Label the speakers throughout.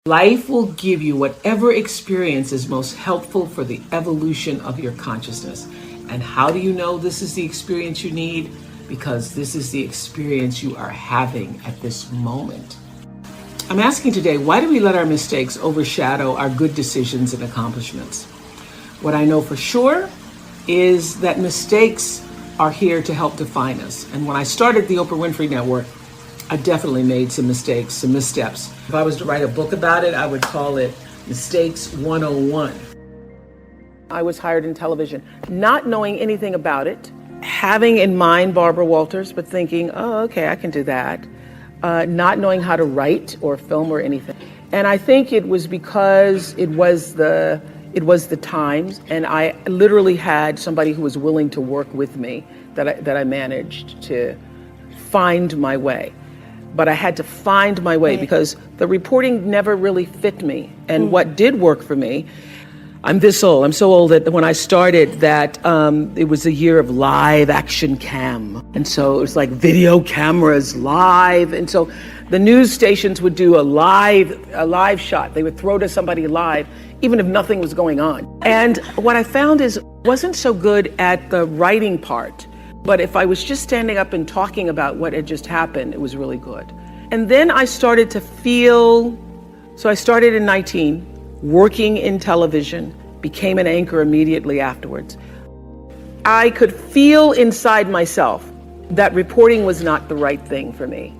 Speaker 1: Life will give you whatever experience is most helpful for the evolution of your consciousness. And how do you know this is the experience you need? Because this is the experience you are having at this moment. I'm asking today, why do we let our mistakes overshadow our good decisions and accomplishments? What I know for sure is that mistakes are here to help define us. And when I started the Oprah Winfrey Network, I definitely made some mistakes, some missteps. If I was to write a book about it, I would call it Mistakes 101. I was hired in television, not knowing anything about it, having in mind Barbara Walters, but thinking, oh, okay, I can do that. Not knowing how to write or film or anything. And I think it was because it was the times, and I literally had somebody who was willing to work with me that I managed to find my way. But I had to find my way because the reporting never really fit me. And what did work for me, I'm this old. I'm so old that when I started that, it was a year of live action cam. And so it was like video cameras live. And so the news stations would do a live shot. They would throw to somebody live, even if nothing was going on. And what I found is wasn't so good at the writing part. But if I was just standing up and talking about what had just happened, it was really good. And then I started to feel, so I started in 19, working in television, became an anchor immediately afterwards. I could feel inside myself that reporting was not the right thing for me,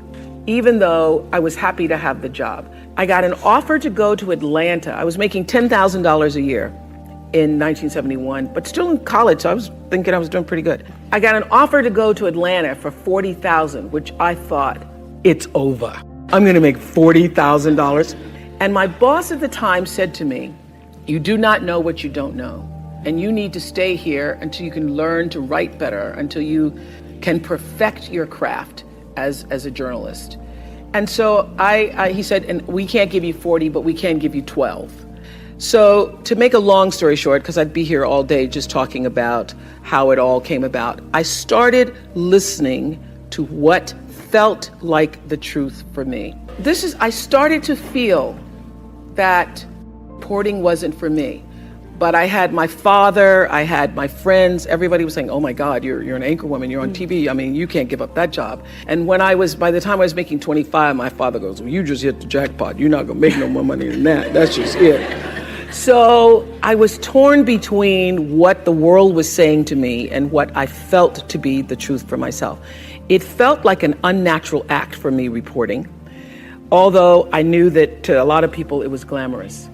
Speaker 1: even though I was happy to have the job. I got an offer to go to Atlanta. I was making $10,000 a year in 1971, but still in college, so I was thinking I was doing pretty good. I got an offer to go to Atlanta for $40,000, which I thought, it's over. I'm gonna make $40,000. And my boss at the time said to me, you do not know what you don't know. And you need to stay here until you can learn to write better, until you can perfect your craft as a journalist. And so he said, and we can't give you 40, but we can give you 12. So to make a long story short, because I'd be here all day just talking about how it all came about, I started listening to what felt like the truth for me. I started to feel that reporting wasn't for me. But I had my father, I had my friends, everybody was saying, oh my God, you're an anchor woman, you're on TV. I mean, you can't give up that job. And by the time I was making 25, my father goes, well, you just hit the jackpot. You're not gonna make no more money than that. That's just it. So I was torn between what the world was saying to me and what I felt to be the truth for myself. It felt like an unnatural act for me reporting, although I knew that to a lot of people it was glamorous.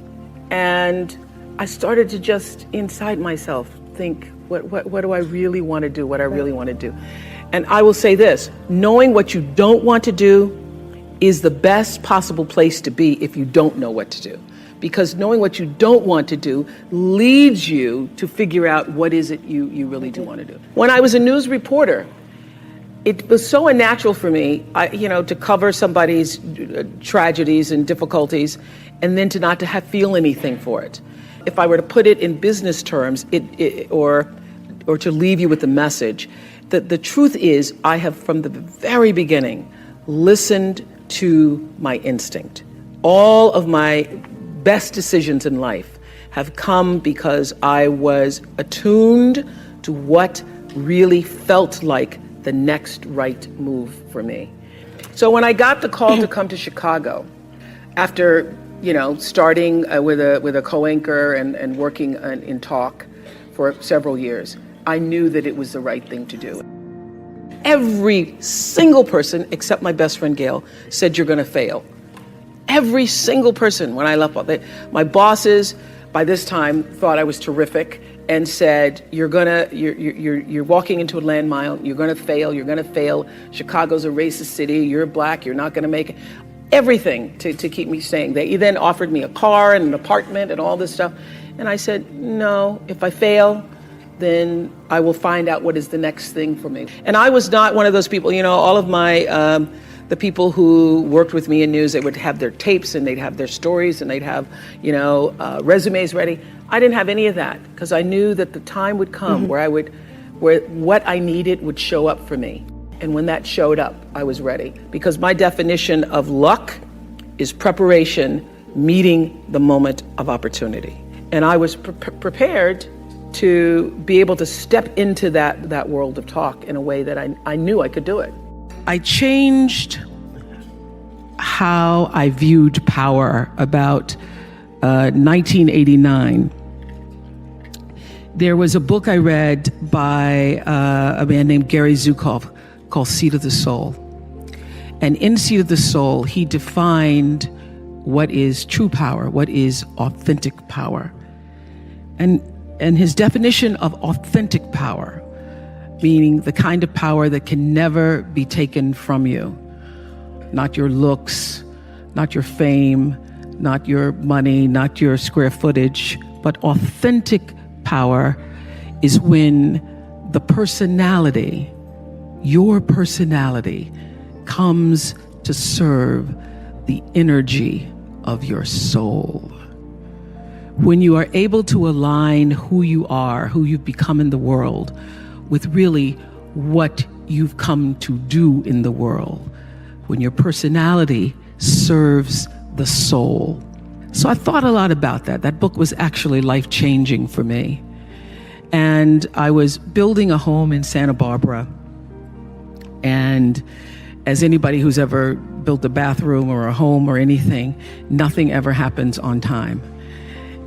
Speaker 1: And I started to just inside myself think, what do I really want to do, what I really want to do. And I will say this, knowing what you don't want to do is the best possible place to be if you don't know what to do. Because knowing what you don't want to do leads you to figure out what is it you really do want to do. When I was a news reporter, it was so unnatural for me, to cover somebody's tragedies and difficulties, and then to not to feel anything for it. If I were to put it in business terms, or to leave you with the message, that the truth is, I have from the very beginning listened to my instinct. All of my best decisions in life have come because I was attuned to what really felt like the next right move for me. So when I got the call to come to Chicago, after starting with a co-anchor and working in talk for several years, I knew that it was the right thing to do. Every single person, except my best friend Gail, said you're gonna fail. Every single person when I left, my bosses by this time thought I was terrific and said, you're walking into a landmine, you're gonna fail, Chicago's a racist city, you're black, you're not gonna make it. Everything to keep me staying. They then offered me a car and an apartment and all this stuff. And I said, no, if I fail, then I will find out what is the next thing for me. And I was not one of those people, all of my, the people who worked with me in news, they would have their tapes and they'd have their stories and they'd have, resumes ready. I didn't have any of that because I knew that the time would come where what I needed would show up for me. And when that showed up, I was ready. Because my definition of luck is preparation meeting the moment of opportunity. And I was prepared to be able to step into that world of talk in a way that I knew I could do it. I changed how I viewed power about 1989. There was a book I read by a man named Gary Zukav called Seat of the Soul. And in Seat of the Soul, he defined what is true power, what is authentic power. And his definition of authentic power, meaning the kind of power that can never be taken from you. Not your looks, not your fame, not your money, not your square footage, but authentic power is when the personality, your personality, comes to serve the energy of your soul. When you are able to align who you are, who you've become in the world, with really what you've come to do in the world, when your personality serves the soul. So I thought a lot about that. That book was actually life-changing for me. And I was building a home in Santa Barbara. And as anybody who's ever built a bathroom or a home or anything, nothing ever happens on time.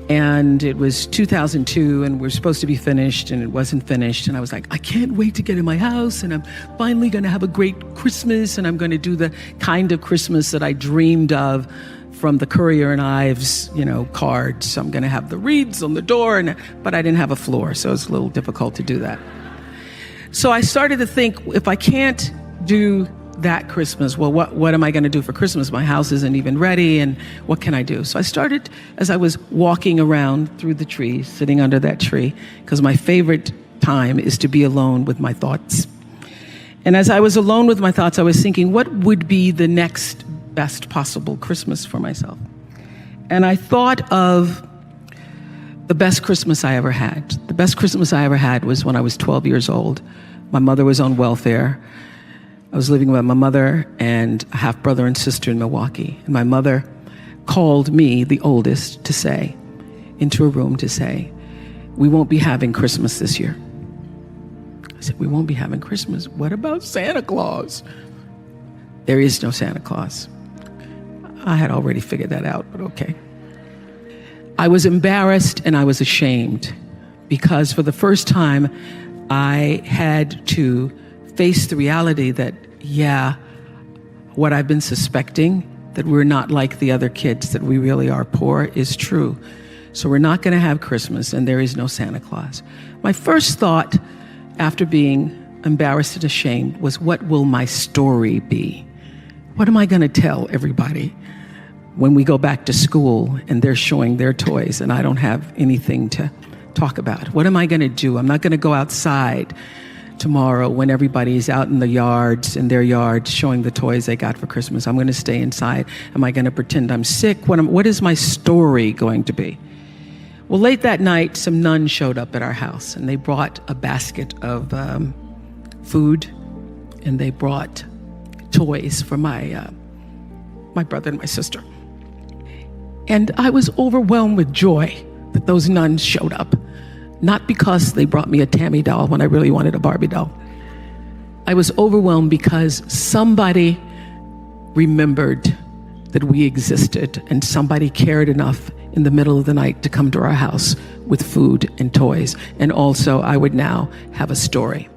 Speaker 1: And it was 2002 and we're supposed to be finished and it wasn't finished. And I was like, I can't wait to get in my house and I'm finally going to have a great Christmas and I'm going to do the kind of Christmas that I dreamed of from the Courier and Ives, cards. So I'm going to have the wreaths on the door, but I didn't have a floor, so it's a little difficult to do that. So I started to think, if I can't do that Christmas, well, what am I going to do for Christmas? My house isn't even ready, and what can I do? So I started, as I was walking around through the trees, sitting under that tree, because my favorite time is to be alone with my thoughts. And as I was alone with my thoughts, I was thinking, what would be the next best possible Christmas for myself? And I thought of the best Christmas I ever had. The best Christmas I ever had was when I was 12 years old. My mother was on welfare. I was living with my mother and a half brother and sister in Milwaukee. And my mother called me, the oldest, into a room to say, we won't be having Christmas this year. I said, we won't be having Christmas. What about Santa Claus? There is no Santa Claus. I had already figured that out, but okay. I was embarrassed and I was ashamed because for the first time, I had to face the reality that, what I've been suspecting, that we're not like the other kids, that we really are poor, is true. So we're not going to have Christmas and there is no Santa Claus. My first thought after being embarrassed and ashamed was, what will my story be? What am I going to tell everybody when we go back to school and they're showing their toys and I don't have anything to talk about? What am I going to do? I'm not going to go outside tomorrow when everybody's out in their yards showing the toys they got for Christmas. I'm going to stay inside. Am I going to pretend I'm sick? What is my story going to be? Well, late that night, some nuns showed up at our house and they brought a basket of food and they brought toys for my brother and my sister. And I was overwhelmed with joy that those nuns showed up. Not because they brought me a Tammy doll when I really wanted a Barbie doll. I was overwhelmed because somebody remembered that we existed and somebody cared enough in the middle of the night to come to our house with food and toys. And also I would now have a story.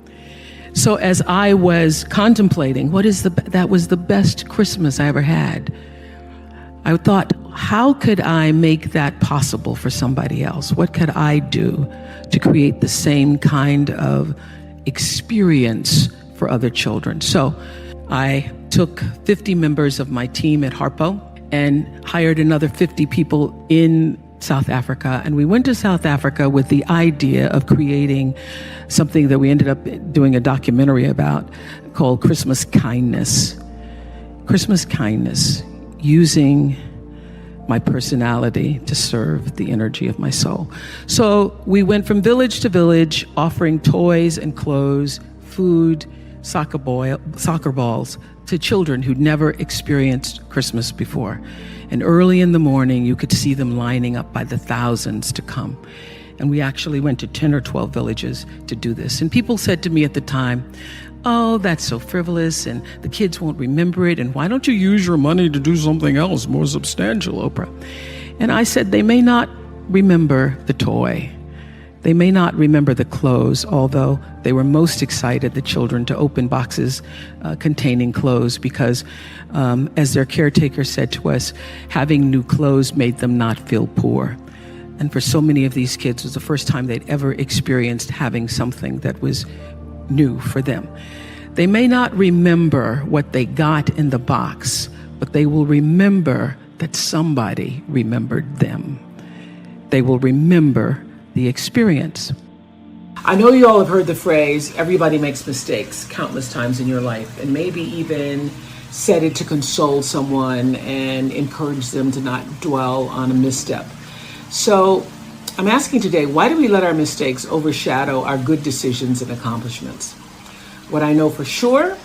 Speaker 1: So as I was contemplating that was the best Christmas I ever had, I thought, how could I make that possible for somebody else? What could I do to create the same kind of experience for other children? So I took 50 members of my team at Harpo and hired another 50 people in South Africa. And we went to South Africa with the idea of creating something that we ended up doing a documentary about called Christmas Kindness. Christmas Kindness, using my personality to serve the energy of my soul. So we went from village to village, offering toys and clothes, food, soccer balls to children who'd never experienced Christmas before. And early in the morning, you could see them lining up by the thousands to come. And we actually went to 10 or 12 villages to do this. And people said to me at the time, "Oh, that's so frivolous, and the kids won't remember it, and why don't you use your money to do something else more substantial, Oprah?" And I said, they may not remember the toy. They may not remember the clothes, although they were most excited, the children, to open boxes containing clothes because, as their caretaker said to us, having new clothes made them not feel poor. And for so many of these kids, it was the first time they'd ever experienced having something that was new for them. They may not remember what they got in the box, but they will remember that somebody remembered them. They will remember the experience. I know you all have heard the phrase, everybody makes mistakes, countless times in your life, and maybe even said it to console someone and encourage them to not dwell on a misstep. So I'm asking today, why do we let our mistakes overshadow our good decisions and accomplishments? What I know for sure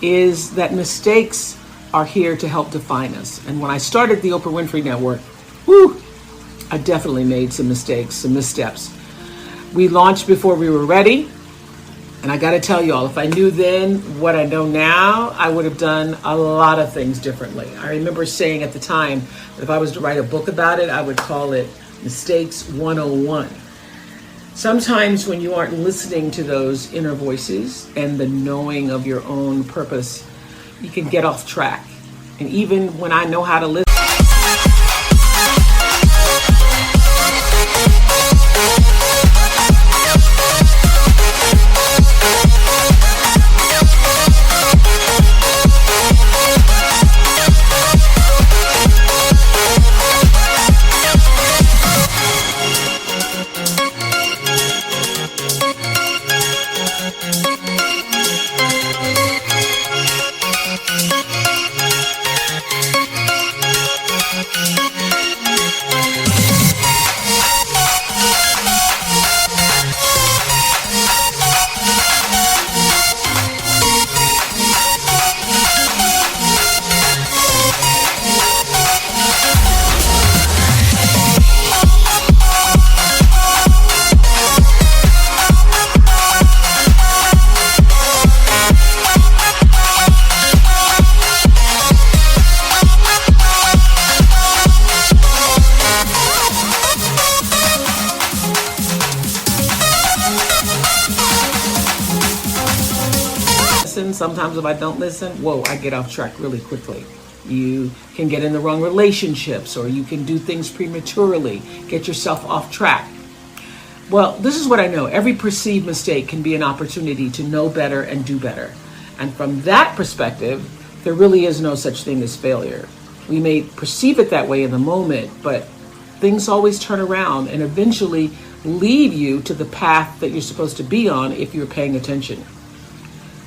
Speaker 1: is that mistakes are here to help define us. And when I started the Oprah Winfrey Network, I definitely made some mistakes, some missteps. We launched before we were ready. And I got to tell y'all, if I knew then what I know now, I would have done a lot of things differently. I remember saying at the time that if I was to write a book about it, I would call it Mistakes 101. Sometimes when you aren't listening to those inner voices and the knowing of your own purpose, you can get off track. And even when I know how to listen, sometimes if I don't listen, I get off track really quickly. You can get in the wrong relationships, or you can do things prematurely, get yourself off track. Well, this is what I know. Every perceived mistake can be an opportunity to know better and do better. And from that perspective, there really is no such thing as failure. We may perceive it that way in the moment, but things always turn around and eventually lead you to the path that you're supposed to be on if you're paying attention.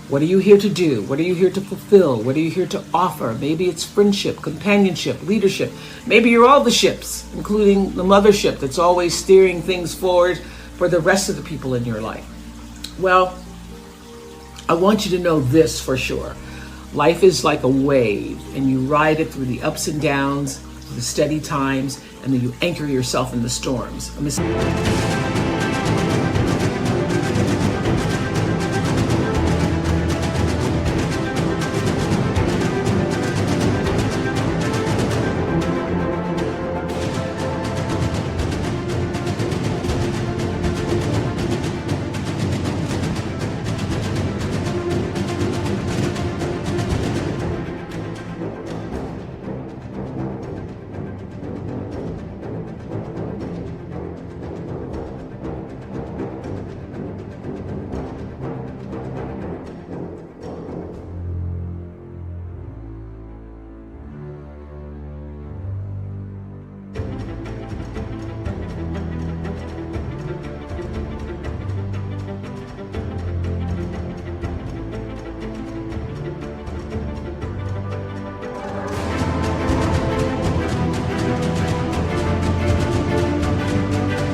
Speaker 1: What are you here to do? What are you here to fulfill? What are you here to offer? Maybe it's friendship, companionship, leadership. Maybe you're all the ships, including the mothership that's always steering things forward for the rest of the people in your life. Well, I want you to know this for sure. Life is like a wave, and you ride it through the ups and downs, the steady times, and then you anchor yourself in the storms.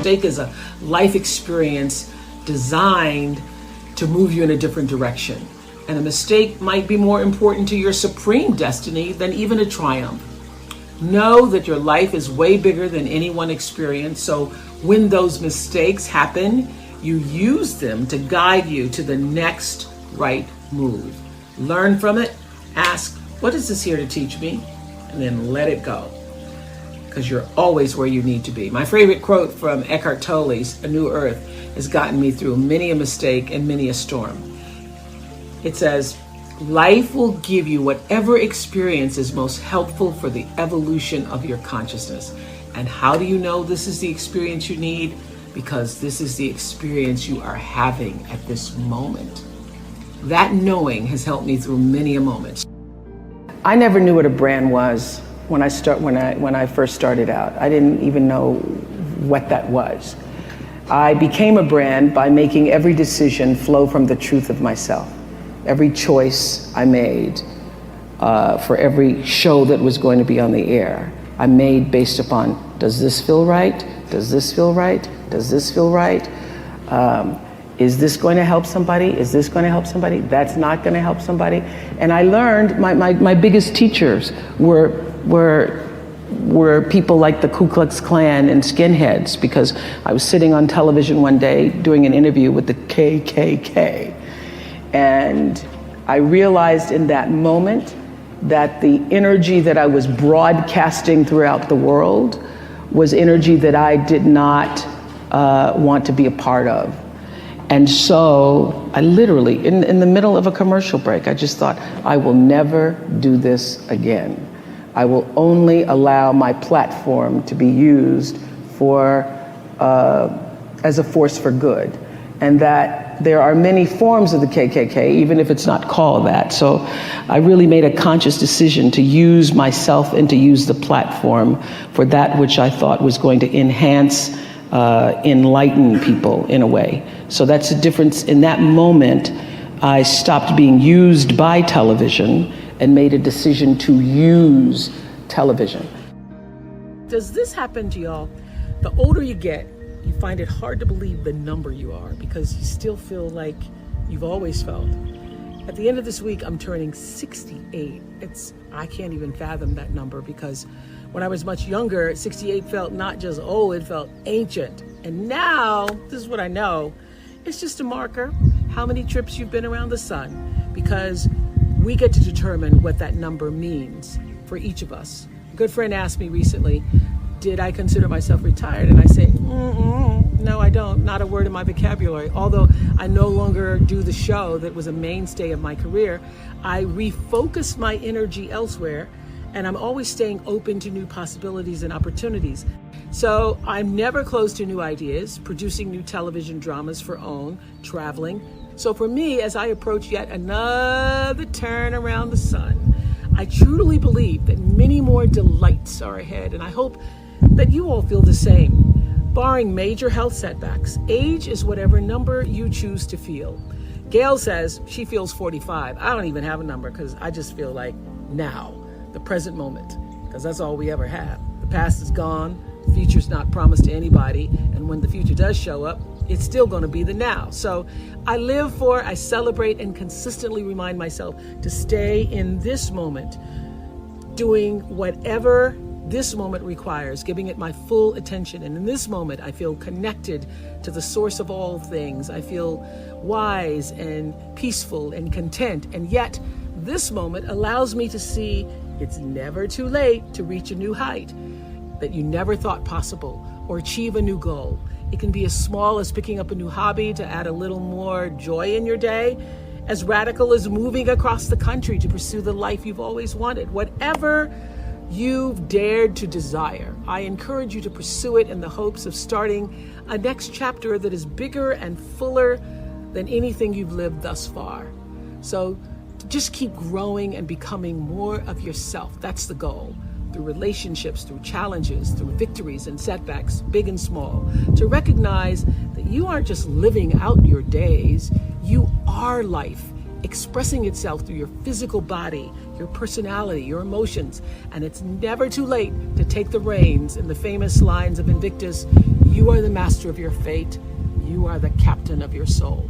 Speaker 1: Mistake is a life experience designed to move you in a different direction. And a mistake might be more important to your supreme destiny than even a triumph. Know that your life is way bigger than any one experience. So when those mistakes happen, you use them to guide you to the next right move. Learn from it. Ask, what is this here to teach me? And then let it go. Because you're always where you need to be. My favorite quote from Eckhart Tolle's A New Earth has gotten me through many a mistake and many a storm. It says, life will give you whatever experience is most helpful for the evolution of your consciousness. And how do you know this is the experience you need? Because this is the experience you are having at this moment. That knowing has helped me through many a moment. I never knew what a brand was when I first started out. I didn't even know what that was. I became a brand by making every decision flow from the truth of myself. Every choice I made for every show that was going to be on the air, I made based upon, does this feel right? Does this feel right? Does this feel right? Is this going to help somebody? Is this going to help somebody? That's not going to help somebody. And I learned, my biggest teachers were people like the Ku Klux Klan and skinheads, because I was sitting on television one day doing an interview with the KKK. And I realized in that moment that the energy that I was broadcasting throughout the world was energy that I did not want to be a part of. And so I literally, in the middle of a commercial break, I just thought, I will never do this again. I will only allow my platform to be used for as a force for good. And that there are many forms of the KKK, even if it's not called that. So I really made a conscious decision to use myself and to use the platform for that which I thought was going to enhance, enlighten people in a way. So that's the difference. In that moment, I stopped being used by television and made a decision to use television. Does this happen to y'all? The older you get, you find it hard to believe the number you are, because you still feel like you've always felt. At the end of this week, I'm turning 68. I can't even fathom that number, because when I was much younger, 68 felt not just old, it felt ancient. And now, this is what I know, it's just a marker, how many trips you've been around the sun, because we get to determine what that number means for each of us. A good friend asked me recently, did I consider myself retired? And I say, no, I don't. Not a word in my vocabulary. Although I no longer do the show that was a mainstay of my career, I refocus my energy elsewhere, and I'm always staying open to new possibilities and opportunities. So I'm never closed to new ideas, producing new television dramas for OWN, traveling. So for me, as I approach yet another turn around the sun, I truly believe that many more delights are ahead, and I hope that you all feel the same. Barring major health setbacks, age is whatever number you choose to feel. Gail says she feels 45. I don't even have a number, because I just feel like now, the present moment, because that's all we ever have. The past is gone, the future's not promised to anybody, and when the future does show up, it's still going to be the now. So I celebrate, and consistently remind myself to stay in this moment, doing whatever this moment requires, giving it my full attention. And in this moment, I feel connected to the source of all things. I feel wise and peaceful and content. And yet, this moment allows me to see it's never too late to reach a new height that you never thought possible, or achieve a new goal. It can be as small as picking up a new hobby to add a little more joy in your day, as radical as moving across the country to pursue the life you've always wanted. Whatever you've dared to desire, I encourage you to pursue it in the hopes of starting a next chapter that is bigger and fuller than anything you've lived thus far. So just keep growing and becoming more of yourself. That's the goal. Through relationships, through challenges, through victories and setbacks, big and small, to recognize that you aren't just living out your days, you are life, expressing itself through your physical body, your personality, your emotions. And it's never too late to take the reins. In the famous lines of Invictus, you are the master of your fate, you are the captain of your soul.